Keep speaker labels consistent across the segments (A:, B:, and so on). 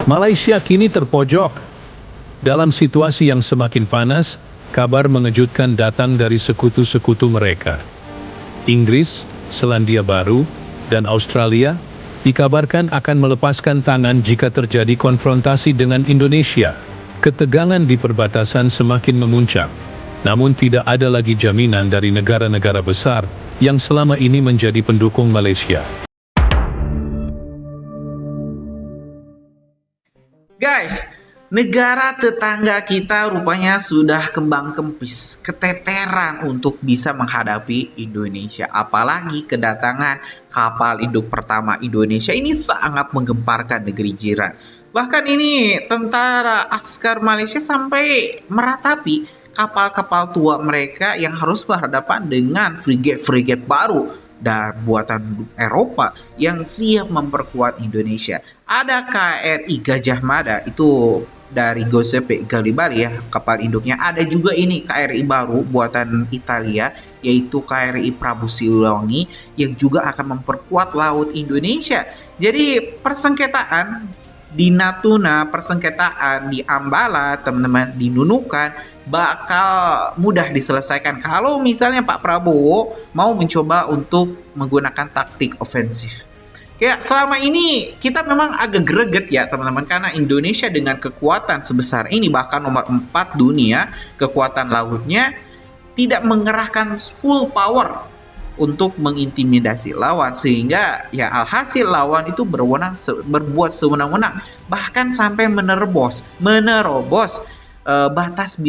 A: Malaysia kini terpojok. Dalam situasi yang semakin panas, kabar mengejutkan datang dari sekutu-sekutu mereka. Inggris, Selandia Baru, dan Australia dikabarkan akan melepaskan tangan jika terjadi konfrontasi dengan Indonesia. Ketegangan di perbatasan semakin memuncak, namun tidak ada lagi jaminan dari negara-negara besar yang selama ini menjadi pendukung Malaysia.
B: Guys, negara tetangga kita rupanya sudah kembang kempis, keteteran untuk bisa menghadapi Indonesia. Apalagi kedatangan kapal induk pertama Indonesia ini sangat menggemparkan negeri jiran. Bahkan ini tentara askar Malaysia sampai meratapi kapal-kapal tua mereka yang harus berhadapan dengan frigate-frigate baru dan buatan Eropa yang siap memperkuat Indonesia. Ada KRI Gajah Mada, itu dari Giuseppe Garibaldi ya, kapal induknya. Ada juga ini KRI baru buatan Italia, yaitu KRI Prabu Siliwangi, yang juga akan memperkuat laut Indonesia. Jadi persengketaan di Natuna, persengketaan di Ambala, teman-teman, di Nunukan bakal mudah diselesaikan kalau misalnya Pak Prabowo mau mencoba untuk menggunakan taktik ofensif. Kayak selama ini kita memang agak greget ya teman-teman, karena Indonesia dengan kekuatan sebesar ini, bahkan nomor 4 dunia kekuatan lautnya, tidak mengerahkan full power untuk mengintimidasi lawan, sehingga ya alhasil lawan itu berbuat sewenang-wenang, bahkan sampai menerobos batas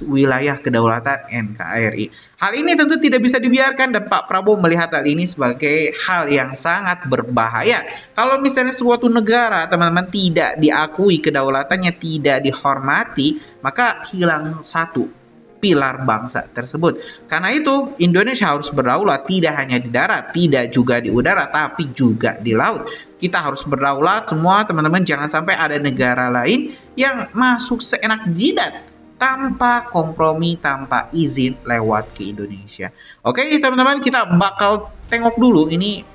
B: wilayah kedaulatan NKRI. Hal ini tentu tidak bisa dibiarkan, dan Pak Prabowo melihat hal ini sebagai hal yang sangat berbahaya. Kalau misalnya suatu negara teman-teman tidak diakui kedaulatannya, tidak dihormati, maka hilang satu pilar bangsa tersebut. Karena itu Indonesia harus berdaulat, tidak hanya di darat, tidak juga di udara, tapi juga di laut. Kita harus berdaulat semua teman-teman, jangan sampai ada negara lain yang masuk seenak jidat tanpa kompromi, tanpa izin lewat ke Indonesia. Oke teman-teman, kita bakal tengok dulu ini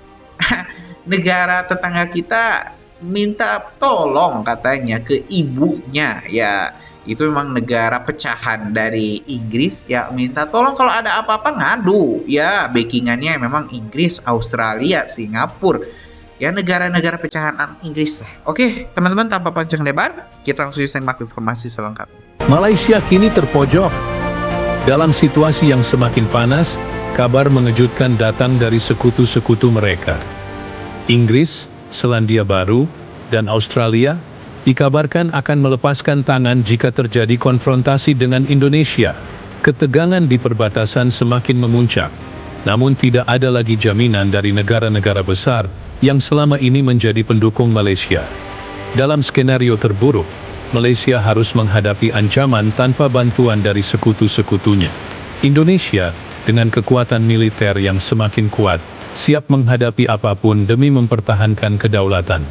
B: negara tetangga kita minta tolong katanya ke ibunya ya. Itu memang negara pecahan dari Inggris ya, minta tolong kalau ada apa-apa ngadu ya, backingannya memang Inggris, Australia, Singapura ya, negara-negara pecahan Inggris. Oke teman-teman, tanpa panjang lebar kita langsung simak informasi selengkapnya.
A: Malaysia kini terpojok. Dalam situasi yang semakin panas, kabar mengejutkan datang dari sekutu-sekutu mereka. Inggris, Selandia Baru, dan Australia dikabarkan akan melepaskan tangan jika terjadi konfrontasi dengan Indonesia. Ketegangan di perbatasan semakin memuncak, namun tidak ada lagi jaminan dari negara-negara besar yang selama ini menjadi pendukung Malaysia. Dalam skenario terburuk, Malaysia harus menghadapi ancaman tanpa bantuan dari sekutu-sekutunya. Indonesia, dengan kekuatan militer yang semakin kuat, siap menghadapi apapun demi mempertahankan kedaulatan.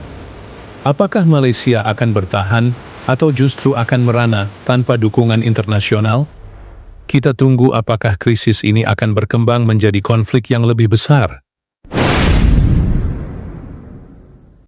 A: Apakah Malaysia akan bertahan atau justru akan merana tanpa dukungan internasional? Kita tunggu apakah krisis ini akan berkembang menjadi konflik yang lebih besar.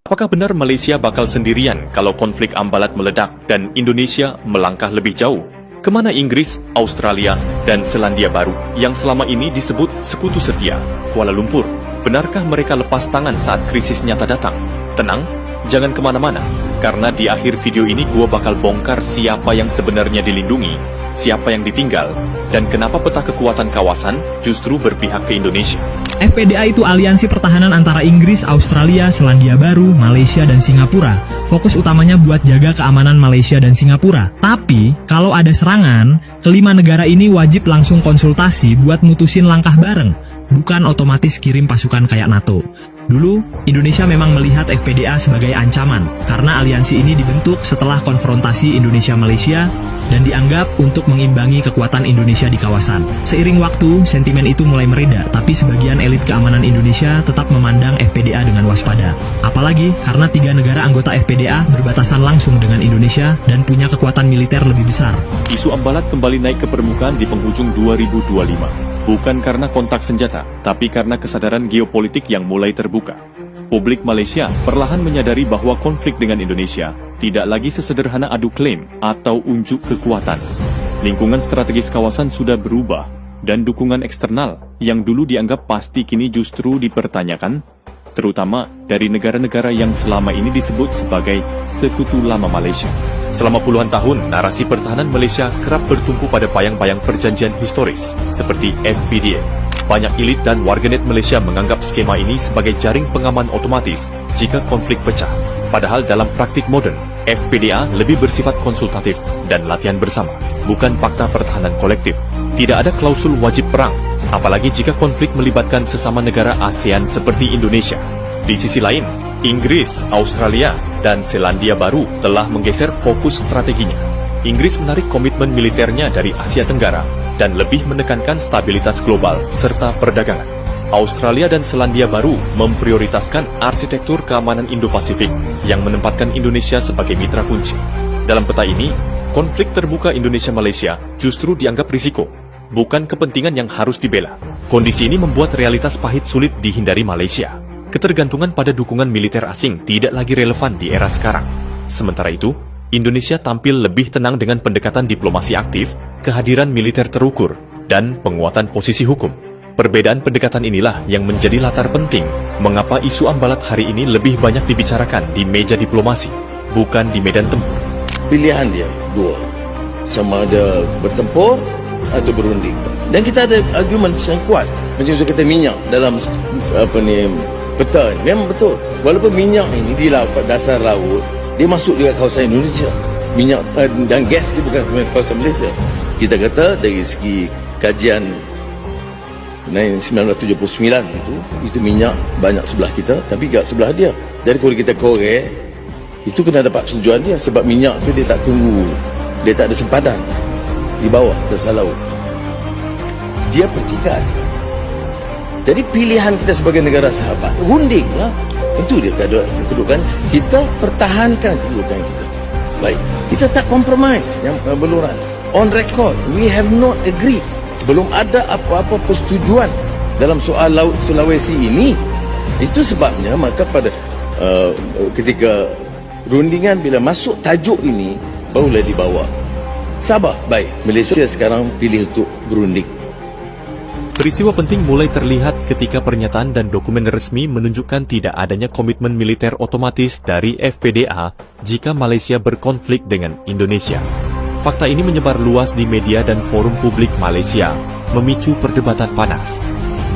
C: Apakah benar Malaysia bakal sendirian kalau konflik Ambalat meledak dan Indonesia melangkah lebih jauh? Kemana Inggris, Australia, dan Selandia Baru yang selama ini disebut sekutu setia Kuala Lumpur? Benarkah mereka lepas tangan saat krisis nyata datang? Tenang, jangan kemana-mana, karena di akhir video ini gua bakal bongkar siapa yang sebenarnya dilindungi, siapa yang ditinggal, dan kenapa peta kekuatan kawasan justru berpihak ke Indonesia.
D: FPDA itu aliansi pertahanan antara Inggris, Australia, Selandia Baru, Malaysia, dan Singapura. Fokus utamanya buat jaga keamanan Malaysia dan Singapura. Tapi, kalau ada serangan, kelima negara ini wajib langsung konsultasi buat mutusin langkah bareng, bukan otomatis kirim pasukan kayak NATO. Dulu, Indonesia memang melihat FPDA sebagai ancaman, karena aliansi ini dibentuk setelah konfrontasi Indonesia-Malaysia dan dianggap untuk mengimbangi kekuatan Indonesia di kawasan. Seiring waktu, sentimen itu mulai mereda, tapi sebagian elit keamanan Indonesia tetap memandang FPDA dengan waspada. Apalagi karena 3 negara anggota FPDA berbatasan langsung dengan Indonesia dan punya kekuatan militer lebih besar.
C: Isu Ambalat kembali naik ke permukaan di penghujung 2025. Bukan karena kontak senjata, tapi karena kesadaran geopolitik yang mulai terbuka. publik Malaysia perlahan menyadari bahwa konflik dengan Indonesia tidak lagi sesederhana adu klaim atau unjuk kekuatan. Lingkungan strategis kawasan sudah berubah, dan dukungan eksternal yang dulu dianggap pasti kini justru dipertanyakan, terutama dari negara-negara yang selama ini disebut sebagai sekutu lama Malaysia. Selama puluhan tahun, narasi pertahanan Malaysia kerap bertumpu pada bayang-bayang perjanjian historis seperti FPDA. Banyak elit dan warganet Malaysia menganggap skema ini sebagai jaring pengaman otomatis jika konflik pecah. Padahal dalam praktik moden, FPDA lebih bersifat konsultatif dan latihan bersama, bukan fakta pertahanan kolektif. Tidak ada klausul wajib perang, apalagi jika konflik melibatkan sesama negara ASEAN seperti Indonesia. Di sisi lain, Inggris, Australia, dan Selandia Baru telah menggeser fokus strateginya. Inggris menarik komitmen militernya dari Asia Tenggara dan lebih menekankan stabilitas global serta perdagangan. Australia dan Selandia Baru memprioritaskan arsitektur keamanan Indo-Pasifik yang menempatkan Indonesia sebagai mitra kunci. Dalam peta ini, konflik terbuka Indonesia-Malaysia justru dianggap risiko, bukan kepentingan yang harus dibela. Kondisi ini membuat realitas pahit sulit dihindari Malaysia. Ketergantungan pada dukungan militer asing tidak lagi relevan di era sekarang. Sementara itu, Indonesia tampil lebih tenang dengan pendekatan diplomasi aktif, kehadiran militer terukur, dan penguatan posisi hukum. Perbedaan pendekatan inilah yang menjadi latar penting mengapa isu Ambalat hari ini lebih banyak dibicarakan di meja diplomasi, bukan di medan tempur.
E: Pilihan dia dua, sama ada bertempur atau berunding. Dan kita ada argumen yang kuat, macam kata minyak dalam peta ni. Memang betul, walaupun minyak ini di dasar laut, dia masuk di kawasan Indonesia. Minyak dan gas dia bukan kawasan Malaysia. Kita kata dari segi kajian 1979 itu minyak banyak sebelah kita, tapi tak sebelah dia. Jadi kalau kita korek, itu kena dapat persetujuan dia, sebab minyak tu dia tak tunggu, dia tak ada sempadan di bawah dasar laut, dia pertikai. Jadi pilihan kita sebagai negara sahabat, runding lah, itu dia kedudukan kita, pertahankan kedudukan kita. Baik, kita tak compromise yang beluran. On record, we have not agreed. Belum ada apa-apa persetujuan dalam soal Laut Sulawesi ini. Itu sebabnya maka pada ketika rundingan bila masuk tajuk ini barulah dibawa. Sabah, baik, Malaysia sekarang pilih untuk berunding.
C: Peristiwa penting mulai terlihat ketika pernyataan dan dokumen resmi menunjukkan tidak adanya komitmen militer otomatis dari FPDA jika Malaysia berkonflik dengan Indonesia. Fakta ini menyebar luas di media dan forum publik Malaysia, memicu perdebatan panas.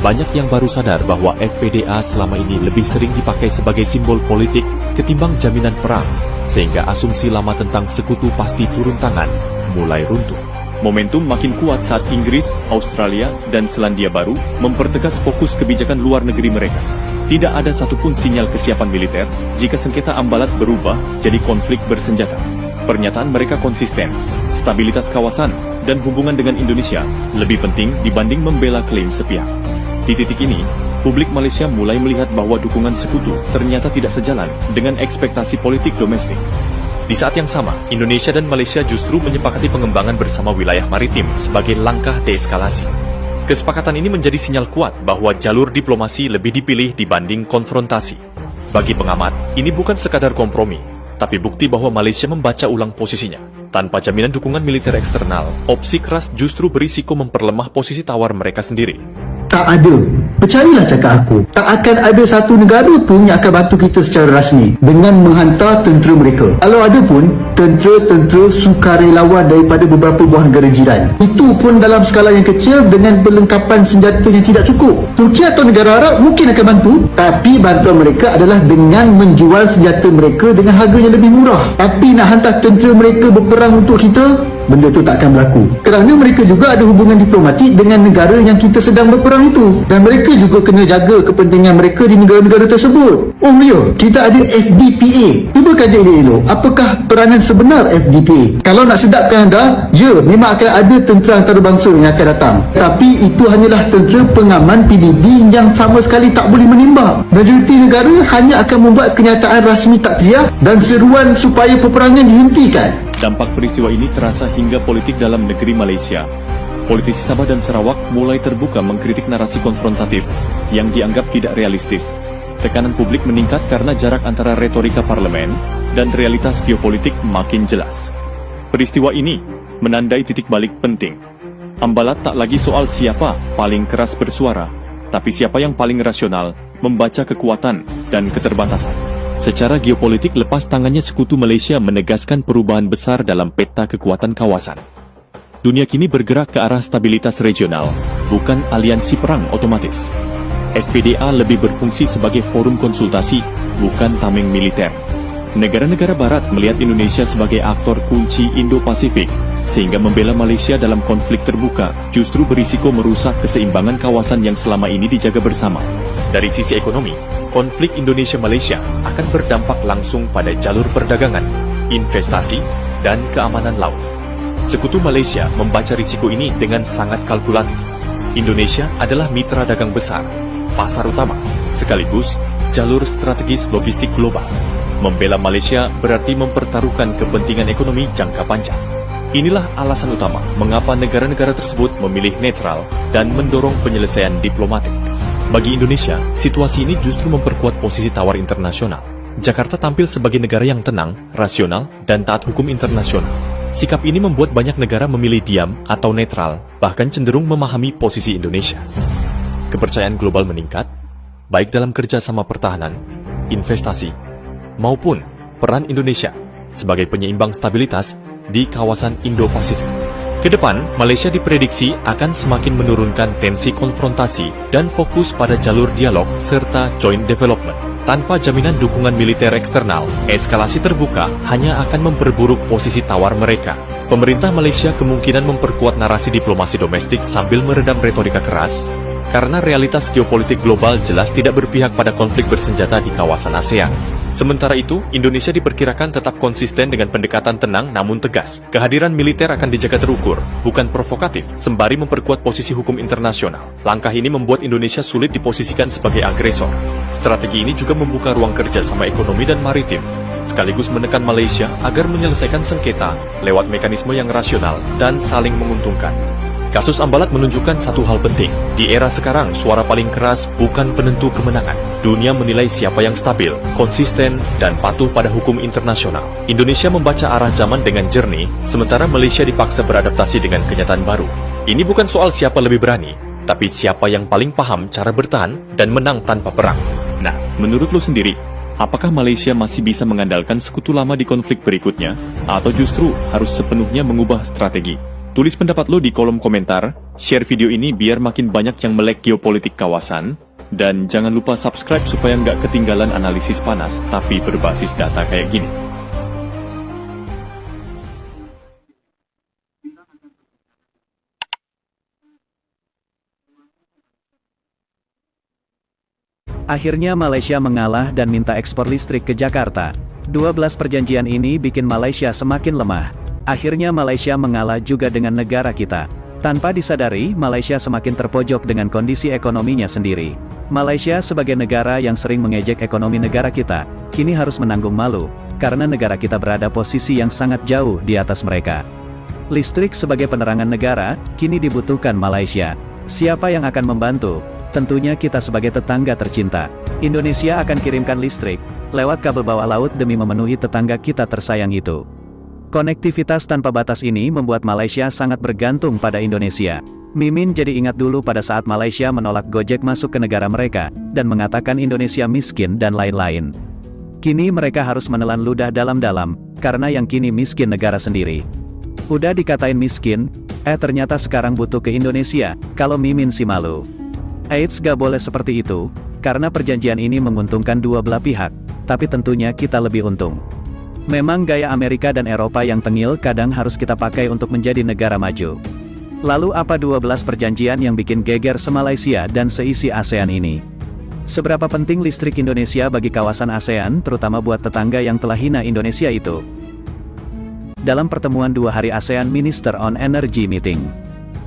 C: Banyak yang baru sadar bahwa FPDA selama ini lebih sering dipakai sebagai simbol politik ketimbang jaminan perang, sehingga asumsi lama tentang sekutu pasti turun tangan mulai runtuh. Momentum makin kuat saat Inggris, Australia, dan Selandia Baru mempertegas fokus kebijakan luar negeri mereka. Tidak ada satupun sinyal kesiapan militer jika sengketa Ambalat berubah jadi konflik bersenjata. Pernyataan mereka konsisten, stabilitas kawasan dan hubungan dengan Indonesia lebih penting dibanding membela klaim sepihak. Di titik ini, publik Malaysia mulai melihat bahwa dukungan sekutu ternyata tidak sejalan dengan ekspektasi politik domestik. Di saat yang sama, Indonesia dan Malaysia justru menyepakati pengembangan bersama wilayah maritim sebagai langkah deeskalasi. Kesepakatan ini menjadi sinyal kuat bahwa jalur diplomasi lebih dipilih dibanding konfrontasi. Bagi pengamat, ini bukan sekadar kompromi, tapi bukti bahwa Malaysia membaca ulang posisinya. Tanpa jaminan dukungan militer eksternal, opsi keras justru berisiko memperlemah posisi tawar mereka sendiri.
F: Tak ada, percayalah cakap aku, tak akan ada satu negara pun yang akan bantu kita secara rasmi dengan menghantar tentera mereka. Kalau ada pun, tentera-tentera sukarelawan daripada beberapa buah negara jiran. Itu pun dalam skala yang kecil dengan perlengkapan senjata yang tidak cukup. Turki atau negara Arab mungkin akan bantu, tapi bantuan mereka adalah dengan menjual senjata mereka dengan harga yang lebih murah. Tapi nak hantar tentera mereka berperang untuk kita, benda tu tak akan berlaku. Kerana mereka juga ada hubungan diplomatik dengan negara yang kita sedang berperang itu. Dan mereka juga kena jaga kepentingan mereka di negara-negara tersebut. Oh ya, kita ada FDPA. Cuba kaji elok-elok, apakah peranan sebenar FDPA? Kalau nak sedapkan anda, ya, memang akan ada tentera antarabangsa yang akan datang. Tapi itu hanyalah tentera pengaman PBB yang sama sekali tak boleh menembak. Majoriti negara hanya akan membuat kenyataan rasmi takziah dan seruan supaya peperangan dihentikan.
C: Dampak peristiwa ini terasa hingga politik dalam negeri Malaysia. Politisi Sabah dan Sarawak mulai terbuka mengkritik narasi konfrontatif yang dianggap tidak realistis. Tekanan publik meningkat karena jarak antara retorika parlemen dan realitas geopolitik makin jelas. Peristiwa ini menandai titik balik penting. Ambalat tak lagi soal siapa paling keras bersuara, tapi siapa yang paling rasional membaca kekuatan dan keterbatasan. Secara geopolitik, lepas tangannya sekutu Malaysia menegaskan perubahan besar dalam peta kekuatan kawasan. Dunia kini bergerak ke arah stabilitas regional, bukan aliansi perang otomatis. FPDA lebih berfungsi sebagai forum konsultasi, bukan tameng militer. Negara-negara barat melihat Indonesia sebagai aktor kunci Indo-Pasifik, sehingga membela Malaysia dalam konflik terbuka justru berisiko merusak keseimbangan kawasan yang selama ini dijaga bersama. Dari sisi ekonomi, konflik Indonesia-Malaysia akan berdampak langsung pada jalur perdagangan, investasi, dan keamanan laut. Sekutu Malaysia membaca risiko ini dengan sangat kalkulatif. Indonesia adalah mitra dagang besar, pasar utama, sekaligus jalur strategis logistik global. Membela Malaysia berarti mempertaruhkan kepentingan ekonomi jangka panjang. Inilah alasan utama mengapa negara-negara tersebut memilih netral dan mendorong penyelesaian diplomatik. Bagi Indonesia, situasi ini justru memperkuat posisi tawar internasional. Jakarta tampil sebagai negara yang tenang, rasional, dan taat hukum internasional. Sikap ini membuat banyak negara memilih diam atau netral, bahkan cenderung memahami posisi Indonesia. Kepercayaan global meningkat, baik dalam kerjasama pertahanan, investasi, maupun peran Indonesia sebagai penyeimbang stabilitas di kawasan Indo-Pasifik. Kedepan, Malaysia diprediksi akan semakin menurunkan tensi konfrontasi dan fokus pada jalur dialog serta joint development. Tanpa jaminan dukungan militer eksternal, eskalasi terbuka hanya akan memperburuk posisi tawar mereka. Pemerintah Malaysia kemungkinan memperkuat narasi diplomasi domestik sambil meredam retorika keras, karena realitas geopolitik global jelas tidak berpihak pada konflik bersenjata di kawasan ASEAN. Sementara itu, Indonesia diperkirakan tetap konsisten dengan pendekatan tenang namun tegas. Kehadiran militer akan dijaga terukur, bukan provokatif, sembari memperkuat posisi hukum internasional. Langkah ini membuat Indonesia sulit diposisikan sebagai agresor. Strategi ini juga membuka ruang kerja sama ekonomi dan maritim, sekaligus menekan Malaysia agar menyelesaikan sengketa lewat mekanisme yang rasional dan saling menguntungkan. Kasus Ambalat menunjukkan satu hal penting. Di era sekarang, suara paling keras bukan penentu kemenangan. Dunia menilai siapa yang stabil, konsisten, dan patuh pada hukum internasional. Indonesia membaca arah zaman dengan jernih, sementara Malaysia dipaksa beradaptasi dengan kenyataan baru. Ini bukan soal siapa lebih berani, tapi siapa yang paling paham cara bertahan dan menang tanpa perang. Nah, menurut lo sendiri, apakah Malaysia masih bisa mengandalkan sekutu lama di konflik berikutnya, atau justru harus sepenuhnya mengubah strategi? Tulis pendapat lo di kolom komentar, share video ini biar makin banyak yang melek geopolitik kawasan, dan jangan lupa subscribe supaya nggak ketinggalan analisis panas tapi berbasis data kayak gini.
G: Akhirnya Malaysia mengalah dan minta ekspor listrik ke Jakarta. 12 perjanjian ini bikin Malaysia semakin lemah. Akhirnya Malaysia mengalah juga dengan negara kita. Tanpa disadari, Malaysia semakin terpojok dengan kondisi ekonominya sendiri. Malaysia sebagai negara yang sering mengejek ekonomi negara kita, kini harus menanggung malu, karena negara kita berada posisi yang sangat jauh di atas mereka. Listrik sebagai penerangan negara, kini dibutuhkan Malaysia. Siapa yang akan membantu? Tentunya kita sebagai tetangga tercinta. Indonesia akan kirimkan listrik lewat kabel bawah laut demi memenuhi tetangga kita tersayang itu. Konektivitas tanpa batas ini membuat Malaysia sangat bergantung pada Indonesia. Mimin jadi ingat dulu pada saat Malaysia menolak Gojek masuk ke negara mereka, dan mengatakan Indonesia miskin dan lain-lain. Kini mereka harus menelan ludah dalam-dalam, karena yang kini miskin negara sendiri. Udah dikatain miskin, ternyata sekarang butuh ke Indonesia, kalau Mimin sih malu. Eits, gak boleh seperti itu, karena perjanjian ini menguntungkan dua belah pihak, tapi tentunya kita lebih untung. Memang gaya Amerika dan Eropa yang tengil kadang harus kita pakai untuk menjadi negara maju. Lalu apa 12 perjanjian yang bikin geger se-Malaysia dan seisi ASEAN ini? Seberapa penting listrik Indonesia bagi kawasan ASEAN, terutama buat tetangga yang telah hina Indonesia itu? Dalam pertemuan 2 hari ASEAN Minister on Energy Meeting,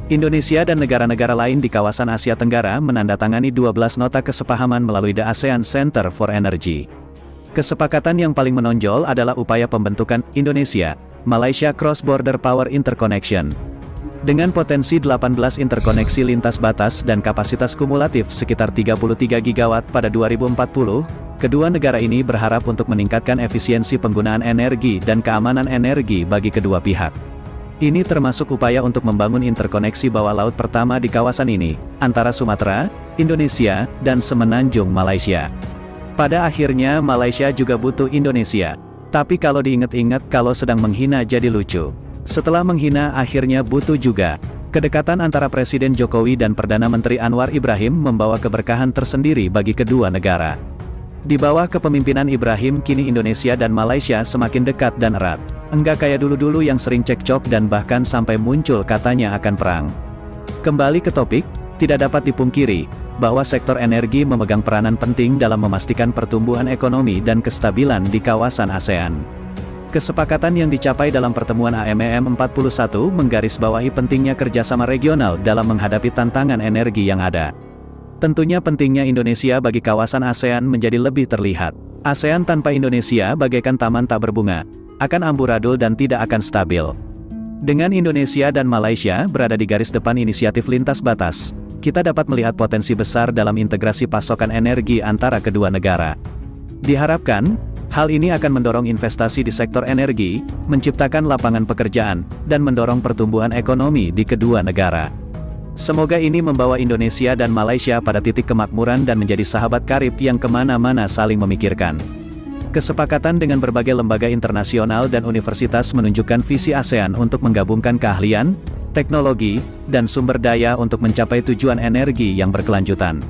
G: Indonesia dan negara-negara lain di kawasan Asia Tenggara menandatangani 12 nota kesepahaman melalui The ASEAN Center for Energy. Kesepakatan yang paling menonjol adalah upaya pembentukan Indonesia, Malaysia Cross-Border Power Interconnection. Dengan potensi 18 interkoneksi lintas batas dan kapasitas kumulatif sekitar 33 gigawatt pada 2040, kedua negara ini berharap untuk meningkatkan efisiensi penggunaan energi dan keamanan energi bagi kedua pihak. Ini termasuk upaya untuk membangun interkoneksi bawah laut pertama di kawasan ini, antara Sumatera, Indonesia, dan Semenanjung Malaysia. Pada akhirnya Malaysia juga butuh Indonesia. Tapi kalau diingat-ingat kalau sedang menghina jadi lucu. Setelah menghina akhirnya butuh juga. Kedekatan antara Presiden Jokowi dan Perdana Menteri Anwar Ibrahim membawa keberkahan tersendiri bagi kedua negara. Di bawah kepemimpinan Ibrahim kini Indonesia dan Malaysia semakin dekat dan erat. Enggak kayak dulu-dulu yang sering cekcok dan bahkan sampai muncul katanya akan perang. Kembali ke topik, tidak dapat dipungkiri bahwa sektor energi memegang peranan penting dalam memastikan pertumbuhan ekonomi dan kestabilan di kawasan ASEAN. Kesepakatan yang dicapai dalam pertemuan AMEM 41 menggarisbawahi pentingnya kerjasama regional dalam menghadapi tantangan energi yang ada. Tentunya pentingnya Indonesia bagi kawasan ASEAN menjadi lebih terlihat. ASEAN tanpa Indonesia bagaikan taman tak berbunga, akan amburadul dan tidak akan stabil. Dengan Indonesia dan Malaysia berada di garis depan inisiatif lintas batas, kita dapat melihat potensi besar dalam integrasi pasokan energi antara kedua negara. Diharapkan, hal ini akan mendorong investasi di sektor energi, menciptakan lapangan pekerjaan, dan mendorong pertumbuhan ekonomi di kedua negara. Semoga ini membawa Indonesia dan Malaysia pada titik kemakmuran dan menjadi sahabat karib yang kemana-mana saling memikirkan. Kesepakatan dengan berbagai lembaga internasional dan universitas menunjukkan visi ASEAN untuk menggabungkan keahlian, teknologi, dan sumber daya untuk mencapai tujuan energi yang berkelanjutan.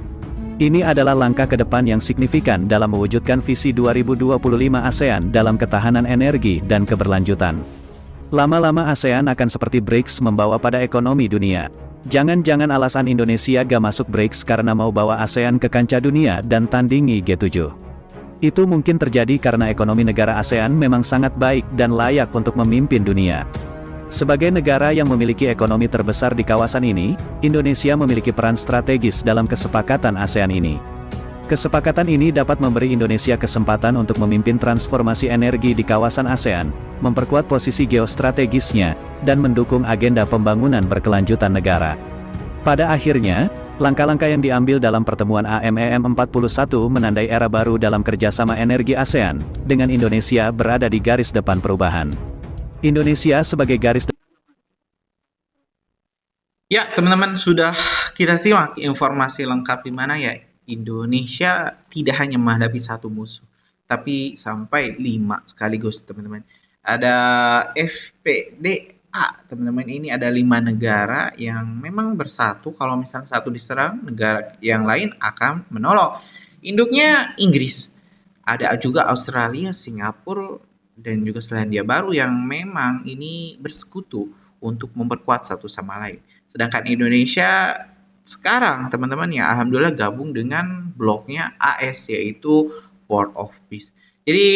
G: Ini adalah langkah ke depan yang signifikan dalam mewujudkan visi 2025 ASEAN dalam ketahanan energi dan keberlanjutan. Lama-lama ASEAN akan seperti BRICS membawa pada ekonomi dunia. Jangan-jangan alasan Indonesia gak masuk BRICS karena mau bawa ASEAN ke kancah dunia dan tandingi G7. Itu mungkin terjadi karena ekonomi negara ASEAN memang sangat baik dan layak untuk memimpin dunia. Sebagai negara yang memiliki ekonomi terbesar di kawasan ini, Indonesia memiliki peran strategis dalam kesepakatan ASEAN ini. Kesepakatan ini dapat memberi Indonesia kesempatan untuk memimpin transformasi energi di kawasan ASEAN, memperkuat posisi geostrategisnya, dan mendukung agenda pembangunan berkelanjutan negara. Pada akhirnya, langkah-langkah yang diambil dalam pertemuan AMEM 41 menandai era baru dalam kerjasama energi ASEAN, dengan Indonesia berada di garis depan perubahan. Indonesia sebagai garis depan.
B: Ya, teman-teman, sudah kita simak informasi lengkap di mana ya Indonesia tidak hanya menghadapi satu musuh, tapi sampai 5 sekaligus, teman-teman. Ada FPDA, teman-teman, ini ada 5 negara yang memang bersatu. Kalau misalnya satu diserang, negara yang lain akan menolong. Induknya Inggris, ada juga Australia, Singapura, dan juga Selandia Baru yang memang ini bersekutu untuk memperkuat satu sama lain. Sedangkan Indonesia sekarang, teman-teman, ya alhamdulillah gabung dengan bloknya AS, yaitu World of Peace. Jadi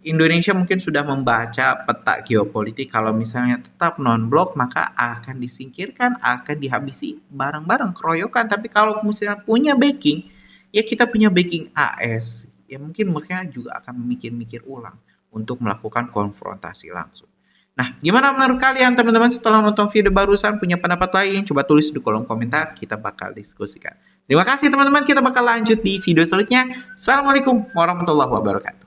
B: Indonesia mungkin sudah membaca peta geopolitik, kalau misalnya tetap non-blok maka akan disingkirkan, akan dihabisi bareng-bareng, keroyokan. Tapi kalau misalnya punya backing, ya kita punya backing AS, ya mungkin mereka juga akan memikir-mikir ulang untuk melakukan konfrontasi langsung. Nah, gimana menurut kalian, teman-teman, setelah nonton video barusan? Punya pendapat lain? Coba tulis di kolom komentar, kita bakal diskusikan. Terima kasih, teman-teman, kita bakal lanjut di video selanjutnya. Assalamualaikum warahmatullahi wabarakatuh.